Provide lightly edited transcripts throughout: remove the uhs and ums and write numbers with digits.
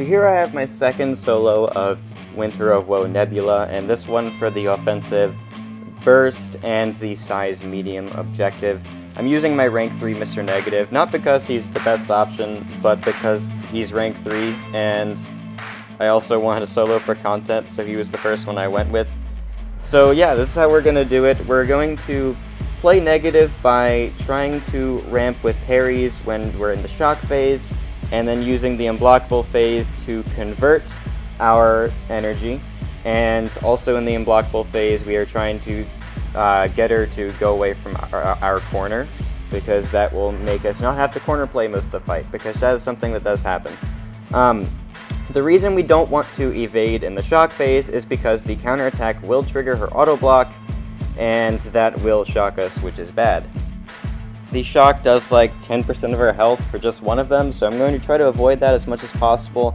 so here I have my second solo of Winter of Woe Nebula, and this one for the offensive burst and the size medium objective. I'm using my rank 3 Mr. Negative, not because he's the best option, but because he's rank 3, and I also wanted a solo for content, so he was the first one I went with. So yeah, this is how we're going to do it. We're going to play negative by trying to ramp with parries when we're in the shock phase, and then using the unblockable phase to convert our energy. And also in the unblockable phase, we are trying to get her to go away from our corner, because that will make us not have to corner play most of the fight, because that is something that does happen. The reason we don't want to evade in the shock phase is because the counterattack will trigger her auto block, and that will shock us, which is bad. The shock does like 10% of our health for just one of them, so I'm going to try to avoid that as much as possible.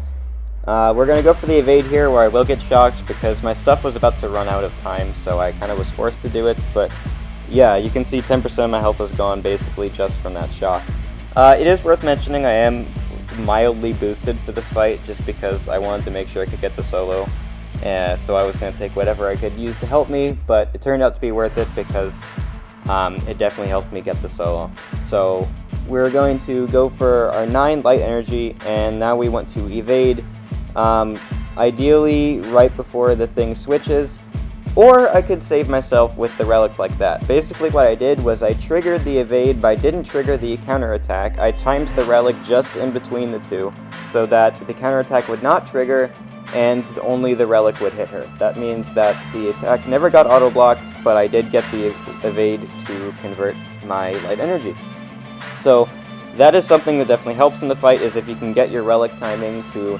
We're going to go for the evade here, where I will get shocked because my stuff was about to run out of time, so I kind of was forced to do it. But yeah, you can see 10% of my health is gone basically just from that shock. It is worth mentioning I am mildly boosted for this fight just because I wanted to make sure I could get the solo. So I was going to take whatever I could use to help me, but it turned out to be worth it because it definitely helped me get the solo. So we're going to go for our 9 light energy, and now we want to evade. Ideally right before the thing switches, or I could save myself with the relic like that. Basically what I did was I triggered the evade, but I didn't trigger the counterattack. I timed the relic just in between the two, so that the counterattack would not trigger, and only the relic would hit her. That means that the attack never got auto-blocked, but I did get the evade to convert my light energy. So that is something that definitely helps in the fight, is if you can get your relic timing to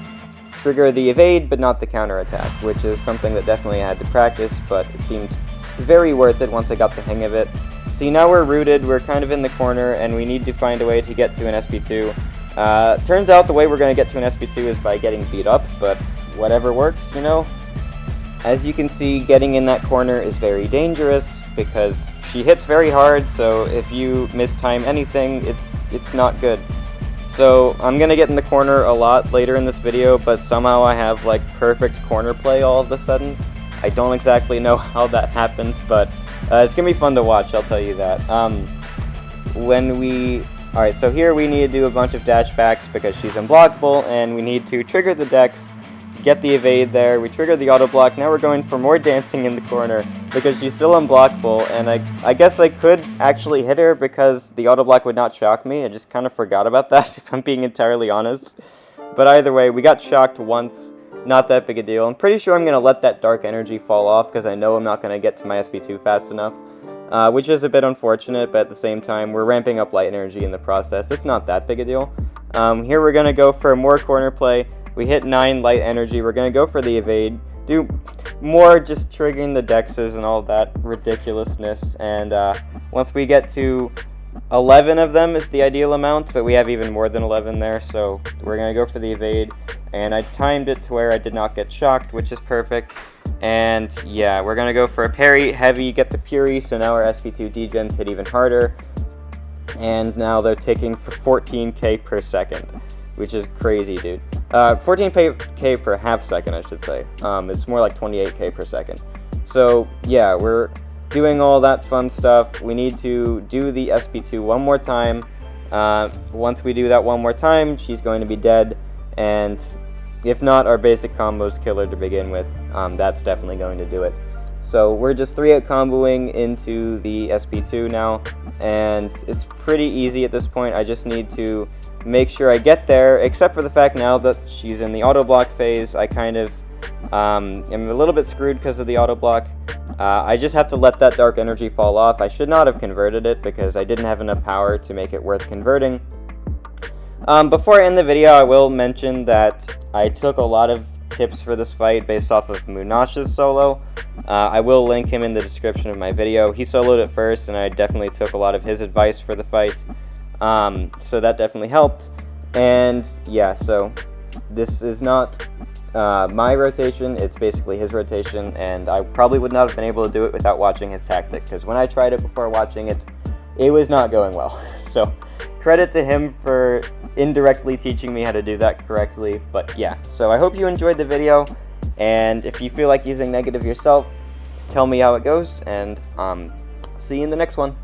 trigger the evade but not the counterattack, which is something that definitely I had to practice, but it seemed very worth it once I got the hang of it. See, now we're rooted, we're kind of in the corner, and we need to find a way to get to an SP2. Turns out the way we're going to get to an SP2 is by getting beat up, but whatever works, you know? As you can see, getting in that corner is very dangerous, because she hits very hard, so if you mistime anything, it's not good. So I'm going to get in the corner a lot later in this video, but somehow I have like perfect corner play all of a sudden. I don't exactly know how that happened, but it's going to be fun to watch, I'll tell you that. Alright, so here we need to do a bunch of dash backs because she's unblockable, and we need to trigger the dex, get the evade there, we trigger the auto block. Now we're going for more dancing in the corner because she's still unblockable, and I guess I could actually hit her because the auto block would not shock me. I just kind of forgot about that, if I'm being entirely honest. But either way, we got shocked once, not that big a deal. I'm pretty sure I'm going to let that dark energy fall off because I know I'm not going to get to my SP2 fast enough, which is a bit unfortunate, but at the same time, we're ramping up light energy in the process. It's not that big a deal. Here we're going to go for more corner play. We hit 9 light energy, we're going to go for the evade, do more just triggering the dexes and all that ridiculousness, and once we get to 11 of them is the ideal amount, but we have even more than 11 there, so we're going to go for the evade, and I timed it to where I did not get shocked, which is perfect, and yeah, we're going to go for a parry, heavy, get the fury, so now our SP2 degens hit even harder, and now they're ticking for 14k per second. Which is crazy, dude. 14k per half second, I should say. It's more like 28k per second. So, yeah, we're doing all that fun stuff. We need to do the SP2 one more time. Once we do that one more time, she's going to be dead. And if not, our basic combos kill her to begin with. That's definitely going to do it. So we're just 3-out comboing into the SP2 now. And it's pretty easy at this point. I just need to make sure I get there, except for the fact now that she's in the auto block phase, I kind of am a little bit screwed because of the auto block. I just have to let that dark energy fall off. I should not have converted it because I didn't have enough power to make it worth converting. Before I end the video, I will mention that I took a lot of tips for this fight based off of Munash's solo. I will link him in the description of my video. He soloed it first, and I definitely took a lot of his advice for the fight. So that definitely helped, and yeah, so this is not my rotation, it's basically his rotation, and I probably would not have been able to do it without watching his tactic, because when I tried it before watching it, it was not going well. So credit to him for indirectly teaching me how to do that correctly. But yeah, so I hope you enjoyed the video, and if you feel like using negative yourself, tell me how it goes, and see you in the next one.